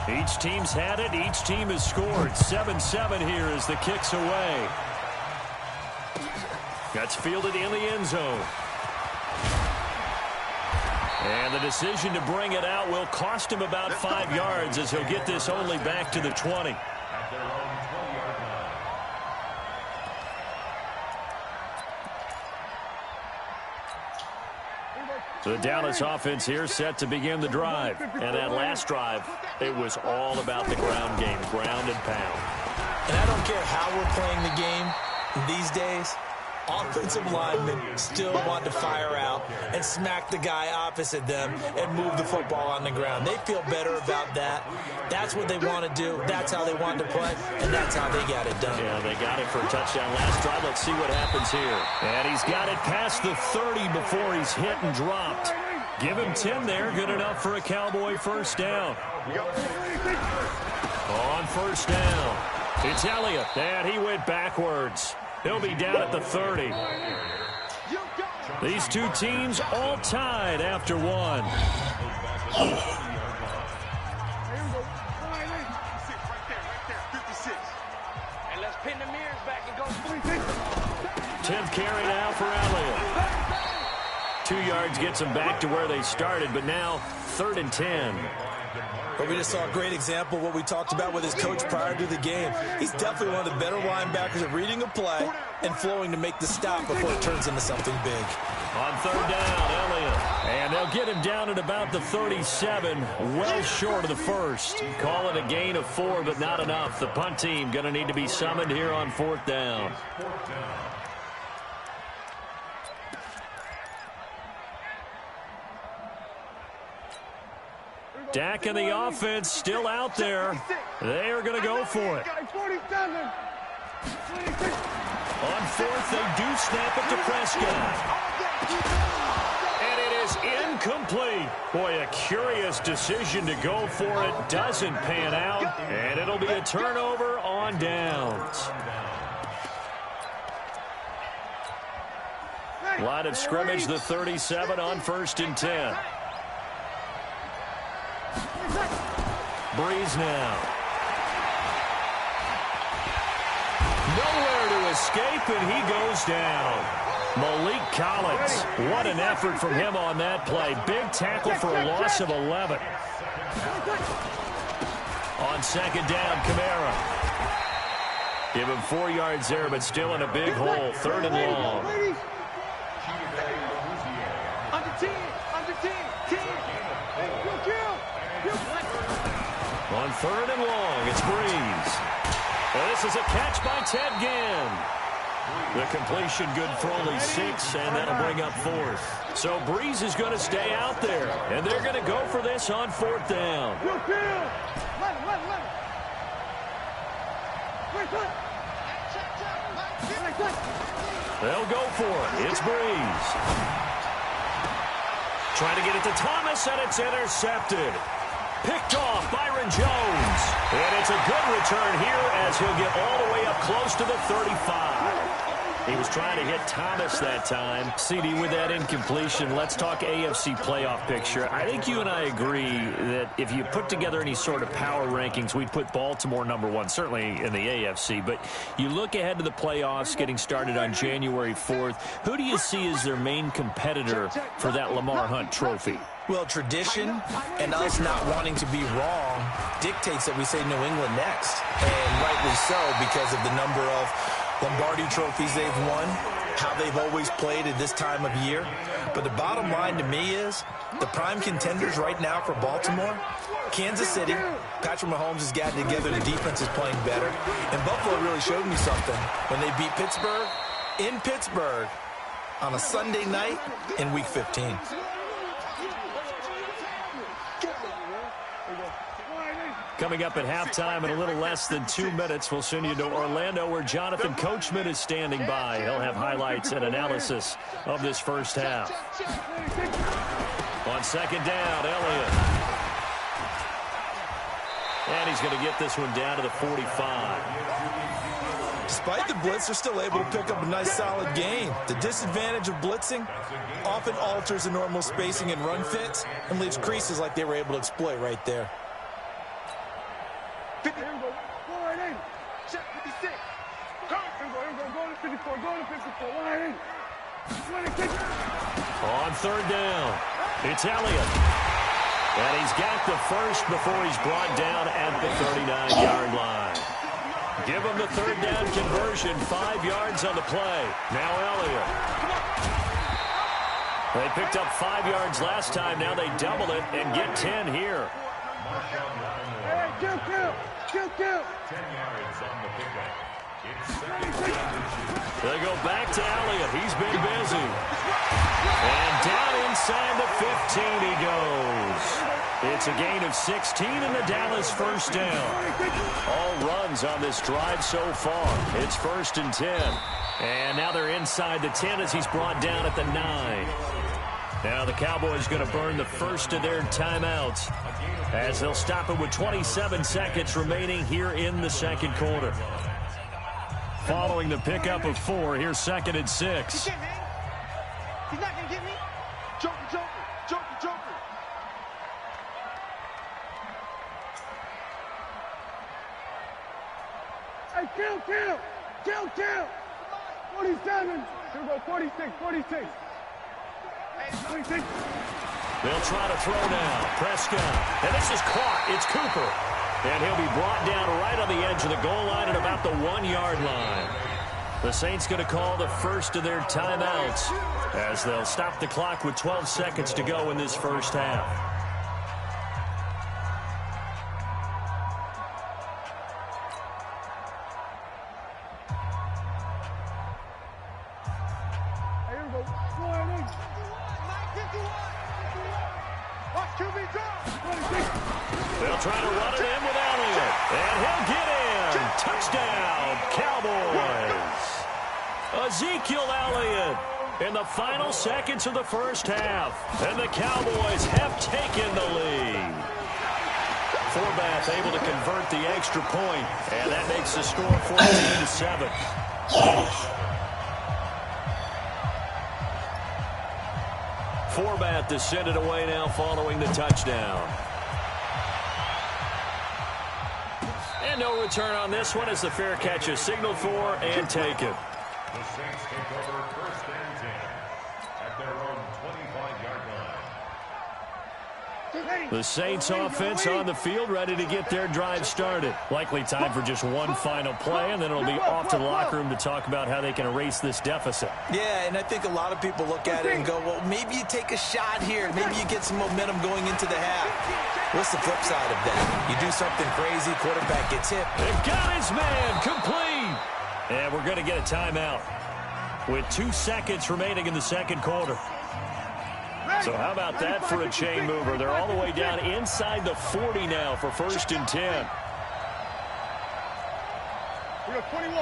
Each team's had it. Each team has scored. 7-7 here as the kick's away. That's fielded in the end zone. And the decision to bring it out will cost him about 5 yards as he'll get this only back to the 20. The Dallas offense here set to begin the drive. And that last drive, it was all about the ground game, ground and pound. And I don't care how we're playing the game these days, offensive linemen still want to fire out and smack the guy opposite them and move the football on the ground. They feel better about that. That's what they want to do. That's how they want to play, and that's how they got it done. Yeah, they got it for a touchdown last drive. Let's see what happens here. And he's got it past the 30 before he's hit and dropped. Give him 10 there. Good enough for a Cowboy first down. On first down, it's Elliott. And he went backwards. He'll be down at the 30. These two teams all tied after one. And let's pin the mirrors back and go. 10th carry now for Elliott. 2 yards gets them back to where they started, but now 3rd and 10. But we just saw a great example of what we talked about with his coach prior to the game. He's definitely one of the better linebackers at reading a play and flowing to make the stop before it turns into something big. On 3rd down, Elliott. And they'll get him down at about the 37, well short of the first. Call it a gain of 4, but not enough. The punt team going to need to be summoned here on 4th down. Dak and the offense still out there. They are going to go for it. On 4th, they do snap it to Prescott. And it is incomplete. Boy, a curious decision to go for it. Doesn't pan out. And it'll be a turnover on downs. Line of scrimmage, the 37 on 1st and 10. Breeze now. Nowhere to escape, and he goes down. Malik Collins. What an effort from him on that play. Big tackle for a loss of 11. On 2nd down, Kamara. Give him 4 yards there, but still in a big hole. 3rd and long. Under 10, under 10, 10. On 3rd and long, it's Breeze. And this is a catch by Ted Ginn. The completion good for only 6, and that'll bring up 4th. So Breeze is going to stay out there, and they're going to go for this on 4th down. They'll go for it. It's Breeze. Trying to get it to Thomas, and it's intercepted. Picked off Byron Jones. And it's a good return here as he'll get all the way up close to the 35. He was trying to hit Thomas that time. CD, with that incompletion, let's talk AFC playoff picture. I think you and I agree that if you put together any sort of power rankings, we'd put Baltimore #1, certainly in the AFC. But you look ahead to the playoffs getting started on January 4th. Who do you see as their main competitor for that Lamar Hunt trophy? Well, tradition and us not wanting to be wrong dictates that we say New England next. And rightly so, because of the number of Lombardi trophies they've won, how they've always played at this time of year. But the bottom line to me is the prime contenders right now for Baltimore, Kansas City. Patrick Mahomes has gotten together. The defense is playing better. And Buffalo really showed me something when they beat Pittsburgh in Pittsburgh on a Sunday night in Week 15. Coming up at halftime in a little less than 2 minutes, we'll send you to Orlando where Jonathan Coachman is standing by. He'll have highlights and analysis of this first half. On 2nd down, Elliott. And he's going to get this one down to the 45. Despite the blitz, they're still able to pick up a nice solid gain. The disadvantage of blitzing often alters the normal spacing and run fits and leaves creases like they were able to exploit right there. 50. Here we go. Forward in. Check 56. Go. Here we go. Here we go. Go to 54. Go to 54. Wide in. On third down, it's Elliott. And he's got the first before he's brought down at the 39-yard line. Give him the third down conversion, 5 yards on the play. Now Elliott. They picked up 5 yards last time. Now they double it and get 10 here. Hey, kill. 10 yards on the pickup. They go back to Elliott. He's been busy. And down inside the 15 he goes. It's a gain of 16 and the Dallas first down. All runs on this drive so far. It's 1st and 10. And now they're inside the 10 as he's brought down at the 9. Now the Cowboys going to burn the first of their timeouts as they'll stop it with 27 seconds remaining here in the second quarter. Following the pickup of 4, here's 2nd and 6. He's not going to get me. Joker. Hey, kill. 47. Here we go, 46. 26. They'll try to throw now. Prescott. And this is caught. It's Cooper. And he'll be brought down right on the edge of the goal line at about the 1-yard line. The Saints going to call the first of their timeouts as they'll stop the clock with 12 seconds to go in this first half. Here we go. Watch QB drop. They'll try to run it in with Elliott. And he'll get in. Touchdown, Cowboys. Ezekiel Elliott in the final seconds of the first half. And the Cowboys have taken the lead. Forbath able to convert the extra point. And that makes the score 14-7. Forbath to send it away now following the touchdown. And no return on this one as the fair catch is signaled for and taken. The Saints take over 1st and 10 at their own 25-yard line. The Saints offense on the field ready to get their drive started. Likely time for just one final play, and then it'll be off to the locker room to talk about how they can erase this deficit. Yeah, and I think a lot of people look at it and go, well, maybe you take a shot here. Maybe you get some momentum going into the half. What's the flip side of that? You do something crazy, quarterback gets hit. They've got his man complete. And we're going to get a timeout with 2 seconds remaining in the second quarter. So how about that for a chain mover? They're all the way down inside the 40 now for 1st and 10. We got 21.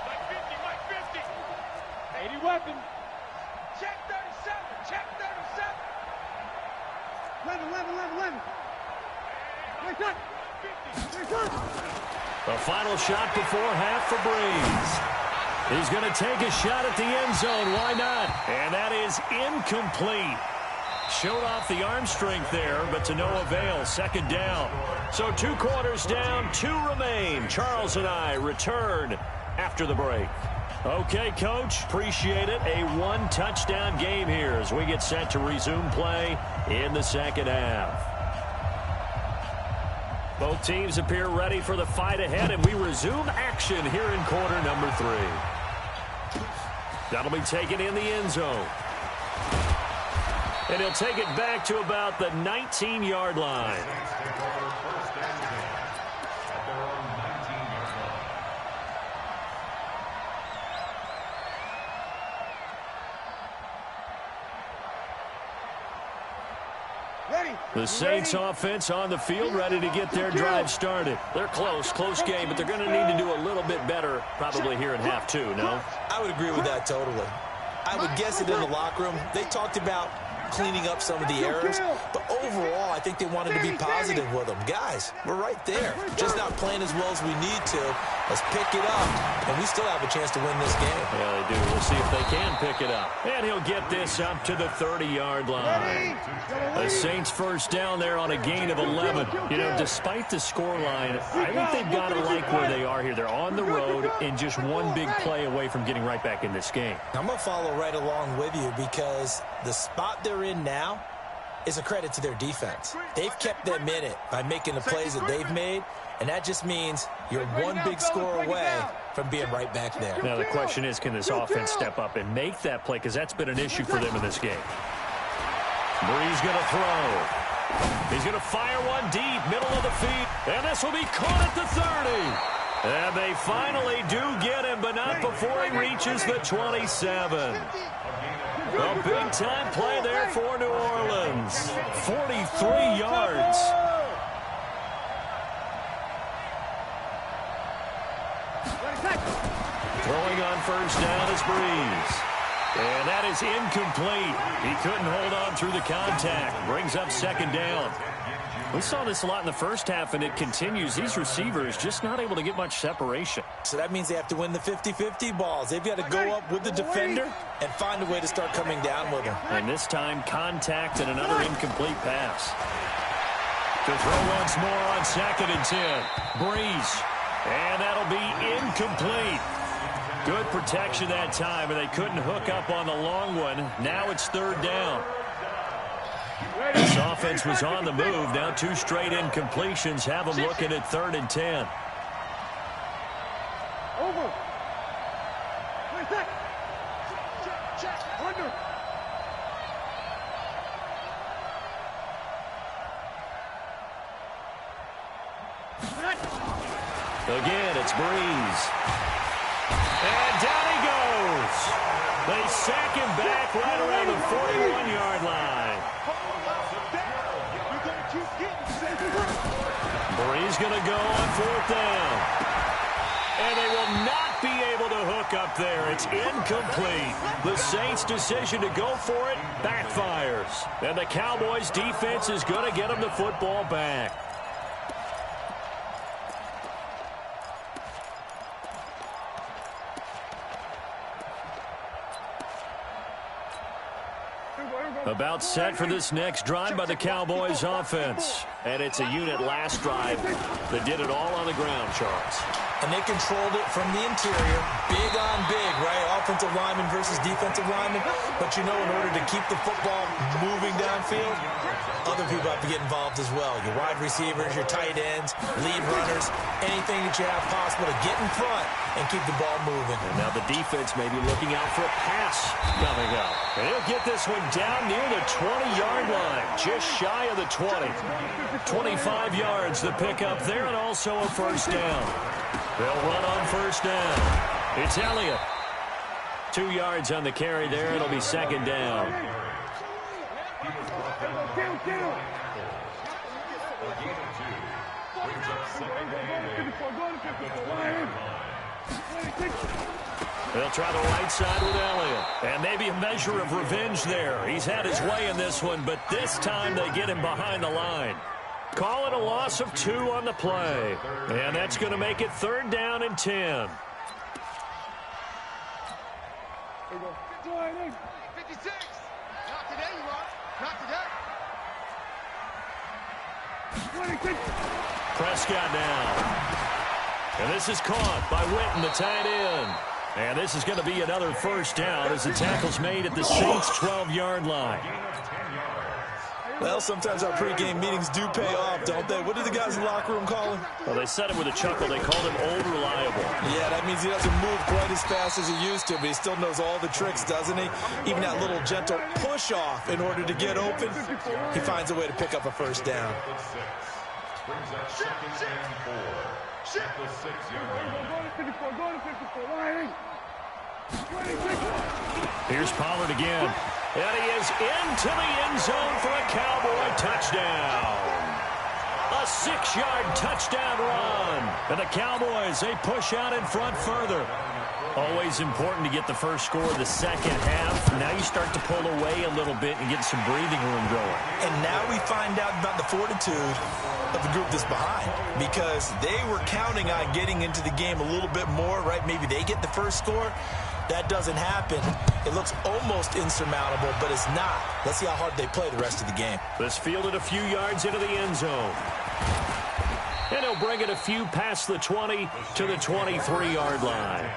Mike 50. 80 weapon. Check 37. 11. Wake up. A final shot before half for Breeze. He's going to take a shot at the end zone. Why not? And that is incomplete. Showed off the arm strength there, but to no avail. 2nd down. So 2 quarters down, 2 remain. Charles and I return after the break. Okay, Coach, appreciate it. A 1-touchdown game here as we get set to resume play in the second half. Both teams appear ready for the fight ahead, and we resume action here in quarter number 3. That'll be taken in the end zone. And he'll take it back to about the 19-yard line. The Saints offense on the field ready to get their drive started. They're close game, but they're going to need to do a little bit better probably here in half 2, no? I would agree with that totally. I would guess it in the locker room. They talked about cleaning up some of the errors, but overall, I think they wanted to be positive with them. Guys, we're right there. Just not playing as well as we need to, Let's pick it up, and we still have a chance to win this game. Yeah, they do. We'll see if they can pick it up. And he'll get this up to the 30-yard line. The Saints first down there on a gain of 11. You know, despite the scoreline, I think they've got to like where they are here. They're on the road and just one big play away from getting right back in this game. I'm going to follow right along with you because the spot they're in now is a credit to their defense. They've kept them in it by making the plays that they've made, and that just means you're one big score away from being right back there. Now, the question is, can this offense step up and make that play? Because that's been an issue for them in this game. Brees going to throw. He's going to fire one deep, middle of the field. And this will be caught at the 30. And they finally do get him, but not before he reaches the 27. A big-time play there for New Orleans. 43 yards. Throwing on first down is Brees. And that is incomplete. He couldn't hold on through the contact. Brings up second down. We saw this a lot in the first half, and it continues. These receivers just not able to get much separation. So that means they have to win the 50-50 balls. They've got to go up with the defender and find a way to start coming down with him. And this time, contact and another incomplete pass. To throw once more on 2nd and 10. Brees. And that'll be incomplete. Good protection that time, and they couldn't hook up on the long one. Now it's 3rd down. This offense was on the move. Now 2 straight incompletions have them looking at 3rd and 10. Over. Check. Under. Again, it's Brees. And down he goes. They sack him back right around the 41-yard line. Brees going to go on 4th down. And they will not be able to hook up there. It's incomplete. The Saints' decision to go for it backfires. And the Cowboys' defense is going to get them the football back. About set for this next drive by the Cowboys offense. And it's a unit last drive that did it all on the ground, Charles. And they controlled it from the interior, big on big, right? Offensive lineman versus defensive lineman. But you know, in order to keep the football moving downfield, other people have to get involved as well. Your wide receivers, your tight ends, lead runners, anything that you have possible to get in front and keep the ball moving. And now the defense may be looking out for a pass coming up. And he'll get this one down near the 20-yard line, just shy of the 20. 25 yards the pickup there, and also a first down. They'll run on first down. It's Elliott. 2 yards on the carry there. It'll be 2nd down. They'll try the right side with Elliott. And maybe a measure of revenge there. He's had his way in this one, but this time they get him behind the line. Call it a loss of 2 on the play. And that's going to make it 3rd down and 10. 56. Not today, you are. Not today. Prescott now. And this is caught by Witten, the tight end. And this is going to be another first down as the tackle's made at the Saints' 12-yard line. Well, sometimes our pregame meetings do pay off, don't they? What did the guys in the locker room call him? Well, they said it with a chuckle. They called him old reliable. Yeah, that means he doesn't move quite as fast as he used to, but he still knows all the tricks, doesn't he? Even that little gentle push-off in order to get open, he finds a way to pick up a first down. Brings up 2nd and 4 at the 6-yard line. Here's Pollard again. And he is into the end zone for a Cowboy touchdown. A 6-yard touchdown run. And the Cowboys, they push out in front further. Always important to get the first score of the second half. Now you start to pull away a little bit and get some breathing room going. And now we find out about the fortitude of the group that's behind, because they were counting on getting into the game a little bit more, right? Maybe they get the first score. That doesn't happen. It looks almost insurmountable, but it's not. Let's see how hard they play the rest of the game. This fielded a few yards into the end zone. And he'll bring it a few past the 20 to the 23-yard line.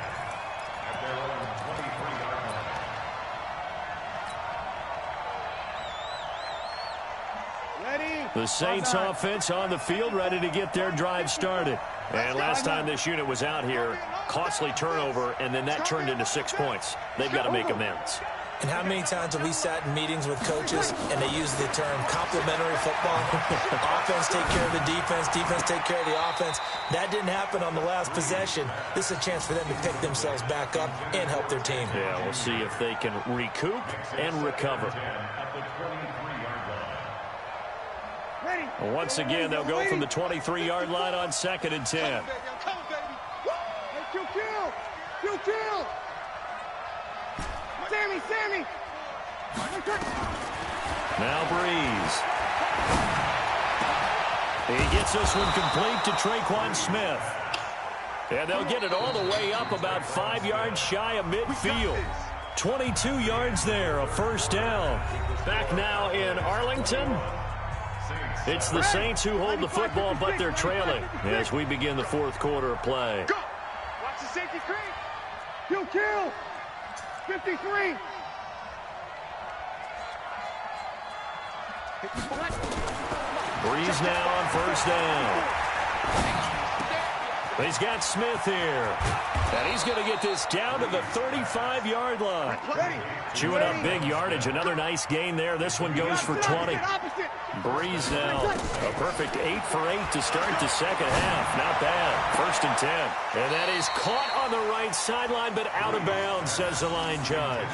The Saints offense on the field, ready to get their drive started. And last time this unit was out here, costly turnover, and then that turned into 6 points. They've got to make amends. And how many times have we sat in meetings with coaches and they use the term complementary football? Offense take care of the defense, defense take care of the offense. That didn't happen on the last possession. This is a chance for them to pick themselves back up and help their team. Yeah, we'll see if they can recoup and recover. Once again, they'll go from the 23-yard line on 2nd and 10. Kill! Sammy! Now Breeze. He gets this one complete to Traquan Smith. And they'll get it all the way up about 5 yards shy of midfield. 22 yards there, a first down. Back now in Arlington. It's the Saints who hold the football, but they're trailing as we begin the fourth quarter of play. Go! Watch the safety creep! Kill! 53! Breeze now on first down. He's got Smith here. And he's going to get this down to the 35-yard line. Chewing up big yardage. Another nice gain there. This one goes for 20. Breeze now. A perfect 8 for 8 to start the second half. Not bad. First and 10. And that is caught on the right sideline, but out of bounds, says the line judge.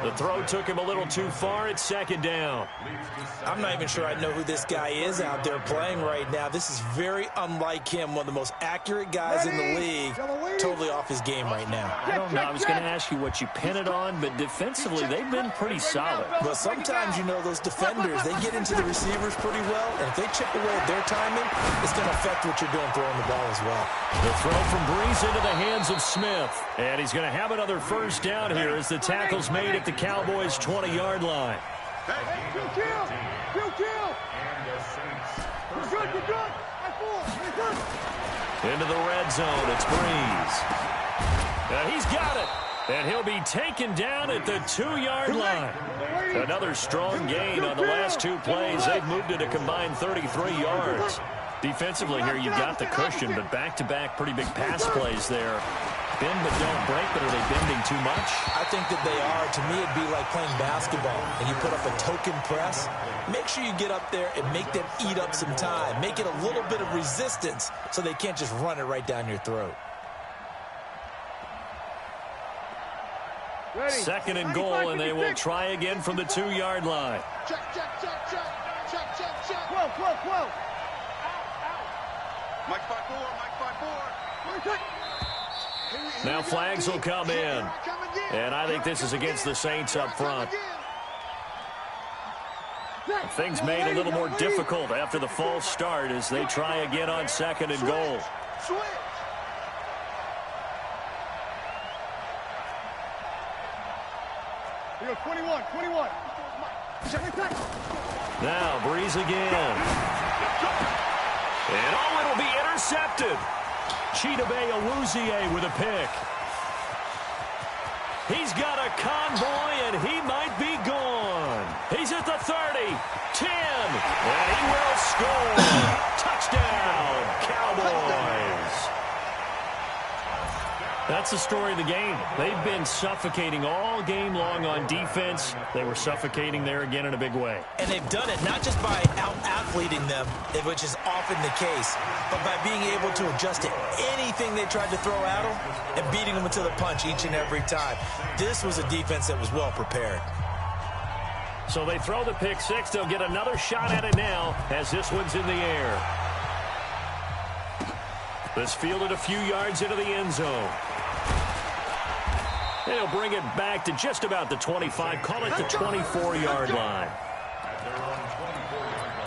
The throw took him a little too far at second down. I'm not even sure I know who this guy is out there playing right now. This is very unlike him, one of the most accurate guys in the league. Totally off his game right now. I don't know. I was going to ask you what you pin it on, but defensively, they've been pretty solid. But sometimes, you know, those defenders, they get into the receivers pretty well, and if they chip away at their timing, it's going to affect what you're doing throwing the ball as well. The throw from Breeze into the hands of Smith. And he's going to have another first down here as the tackle's made at the Cowboys' 20-yard line. Into the red zone, it's Breeze. He's got it. And he'll be taken down at the 2-yard line. Another strong gain on the last 2 plays. They've moved it a combined 33 yards. Defensively here, you've got the cushion, but back-to-back pretty big pass plays there. Bend but don't break, but are they bending too much? I think that they are. To me, it'd be like playing basketball, and you put up a token press. Make sure you get up there and make them eat up some time. Make it a little bit of resistance so they can't just run it right down your throat. Second and goal, and they will try again from the 2-yard line. Check. 12. Mike 5-4. Now flags will come in. And I think this is against the Saints up front. Things made a little more difficult after the false start as they try again on second and goal. Here, 21. Now Breeze again. And it'll be intercepted. Chidobe Awuzie with a pick. He's got a convoy, and he might be gone. He's at the 30, 10, and he will score. Touchdown, Cowboys. That's the story of the game. They've been suffocating all game long on defense. They were suffocating there again in a big way. And they've done it not just by out-athleting them, which is often the case, but by being able to adjust to anything they tried to throw at them and beating them into the punch each and every time. This was a defense that was well prepared. So they throw the pick six. They'll get another shot at it now as this one's in the air. This fielded a few yards into the end zone. They'll bring it back to just about the 25. Call it the 24-yard line. At their own 24-yard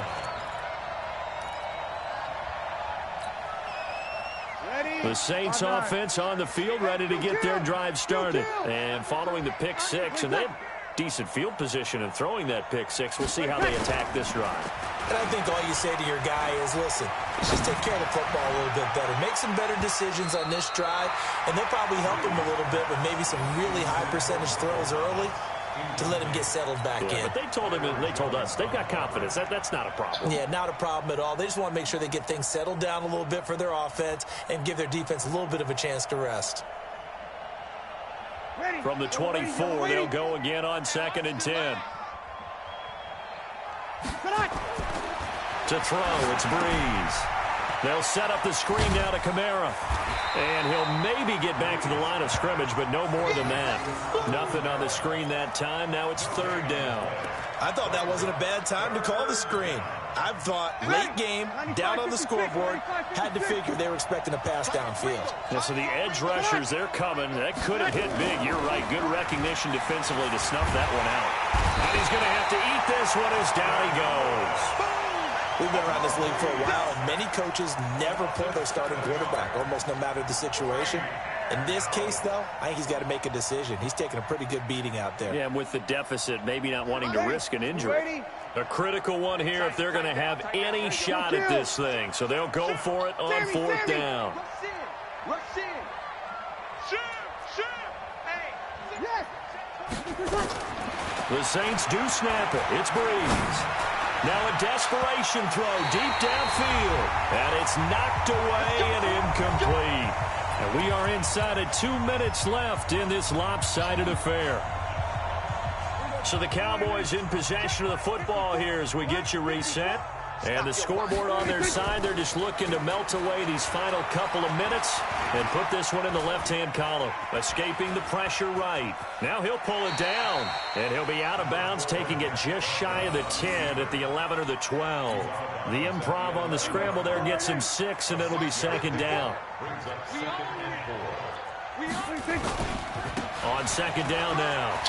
line. The Saints offense on the field, ready to get their drive started. And following the pick six, and they have decent field position and throwing that pick six. We'll see how they attack this drive. And I think all you say to your guy is, listen, just take care of the football a little bit better. Make some better decisions on this drive, and they'll probably help him a little bit with maybe some really high percentage throws early to let him get settled back in. But they told him, and they told us, they've got confidence. That's not a problem. Yeah, not a problem at all. They just want to make sure they get things settled down a little bit for their offense and give their defense a little bit of a chance to rest. From the 24, they'll go again on 2nd and 10. To throw, it's Breeze. They'll set up the screen now to Kamara. And he'll maybe get back to the line of scrimmage, but no more than that. Nothing on the screen that time. Now it's 3rd down. I thought that wasn't a bad time to call the screen. I thought late game, down on the scoreboard, had to figure they were expecting a pass downfield. Yeah, so the edge rushers, they're coming. That could have hit big. You're right. Good recognition defensively to snuff that one out. And he's going to have to eat this one as down he goes. We've been around this league for a while, and many coaches never pull their starting quarterback, almost no matter the situation. In this case, though, I think he's got to make a decision. He's taking a pretty good beating out there. Yeah, and with the deficit, maybe not wanting to risk an injury. A critical one here if they're going to have any shot at this thing. So they'll go for it on 4th down. The Saints do snap it. It's Breeze. Now a desperation throw deep downfield. And it's knocked away and incomplete. And we are inside of 2 minutes left in this lopsided affair. So the Cowboys in possession of the football here as we get you reset. And the scoreboard on their side, they're just looking to melt away these final couple of minutes and put this one in the left-hand column. Escaping the pressure right. Now he'll pull it down, and he'll be out of bounds, taking it just shy of the 10 at the 11 or the 12. The improv on the scramble there gets him 6, and it'll be 2nd down. On 2nd down now.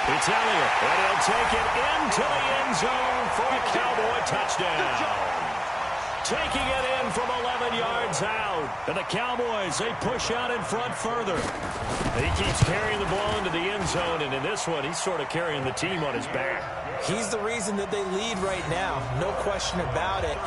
It's Elliott, and he'll take it into the end zone for a Cowboy touchdown. Taking it in from 11 yards out. And the Cowboys, they push out in front further. He keeps carrying the ball into the end zone, and in this one, he's sort of carrying the team on his back. He's the reason that they lead right now, no question about it.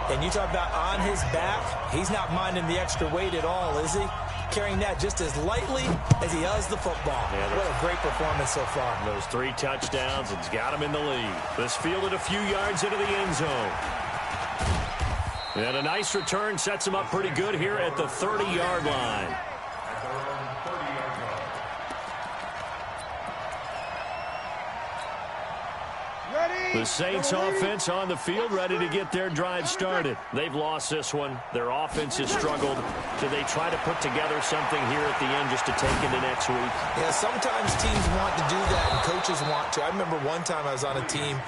And you talk about on his back, he's not minding the extra weight at all, is he? Carrying that just as lightly as he does the football. Yeah, what a great performance so far. Those 3 touchdowns, it's got him in the lead. This fielded a few yards into the end zone. And a nice return sets him up pretty good here at the 30-yard line. The Saints offense on the field ready to get their drive started. They've lost this one. Their offense has struggled. Do they try to put together something here at the end just to take into next week? Yeah, sometimes teams want to do that and coaches want to. I remember one time I was on a team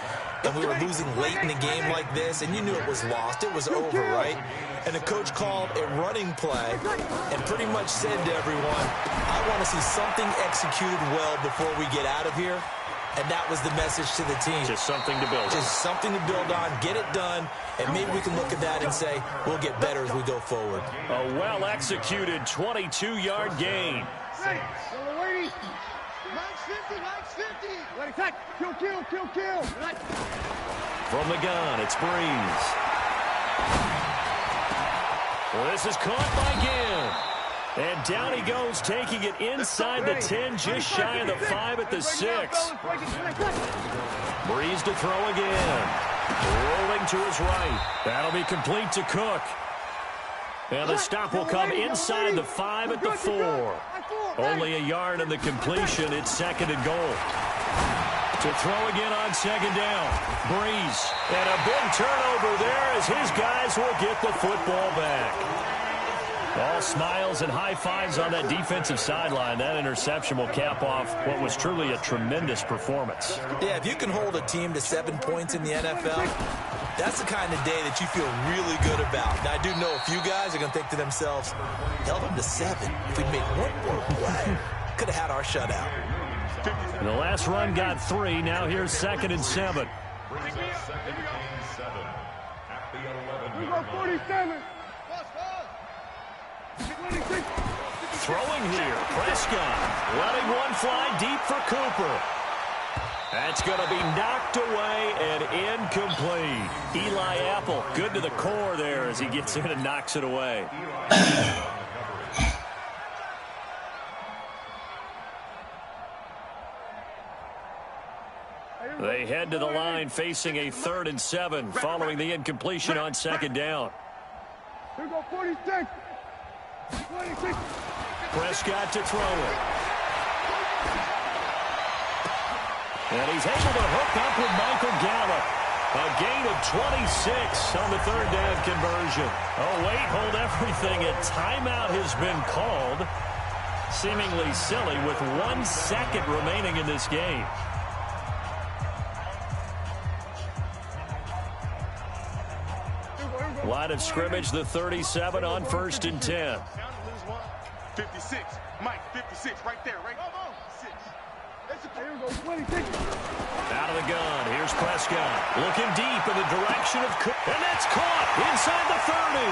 and we were losing late in a game like this, and you knew it was lost. It was over, right? And the coach called a running play and pretty much said to everyone, I want to see something executed well before we get out of here. And that was the message to the team. Just something to build on. Just something to build on, get it done, and maybe we can look at that and say, we'll get better as we go forward. A well-executed 22-yard gain. From the gun, it's Breeze. Well, this is caught by Ginn. And down he goes, taking it inside the 10, just shy of the 5 at the 6. Breeze to throw again. Rolling to his right. That'll be complete to Cook. And the stop will come inside the 5 at the 4. Only a yard in the completion. It's 2nd and goal. To throw again on 2nd down. Breeze. And a big turnover there as his guys will get the football back. All smiles and high fives on that defensive sideline. That interception will cap off what was truly a tremendous performance. Yeah, if you can hold a team to 7 points in the NFL, that's the kind of day that you feel really good about. Now, I do know a few guys are going to think to themselves, held them to 7. If we make one more play. could have had our shutout. And the last run got 3. Now here's 2nd and 7. Brings us 2nd and 7 at the 11. We go 47. Throwing here, Prescott letting one fly deep for Cooper. That's going to be knocked away and incomplete. Eli Apple, good to the core there as he gets in and knocks it away. They head to the line facing a 3rd and 7 following the incompletion on 2nd down. Here we go 46. 26. Prescott to throw it. And he's able to hook up with Michael Gallup. A gain of 26 on the 3rd down conversion. Oh, wait, hold everything. A timeout has been called. Seemingly silly with 1 second remaining in this game. Line of scrimmage, the 37 on 1st and 10. 56. Mike, 56. Right there, right? Out of the gun. Here's Prescott. Looking deep in the direction of Cook. And that's caught inside the 30.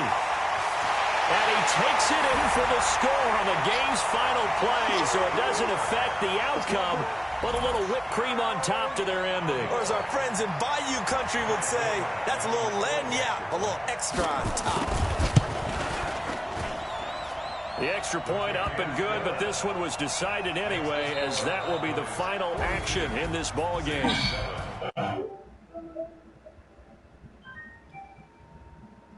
And he takes it in for the score on the game's final play. So it doesn't affect the outcome, but a little whipped cream on top to their ending. Or as our friends in Bayou Country would say, that's a little lagniappe, a little extra on top. The extra point up and good, but this one was decided anyway, as that will be the final action in this ball game.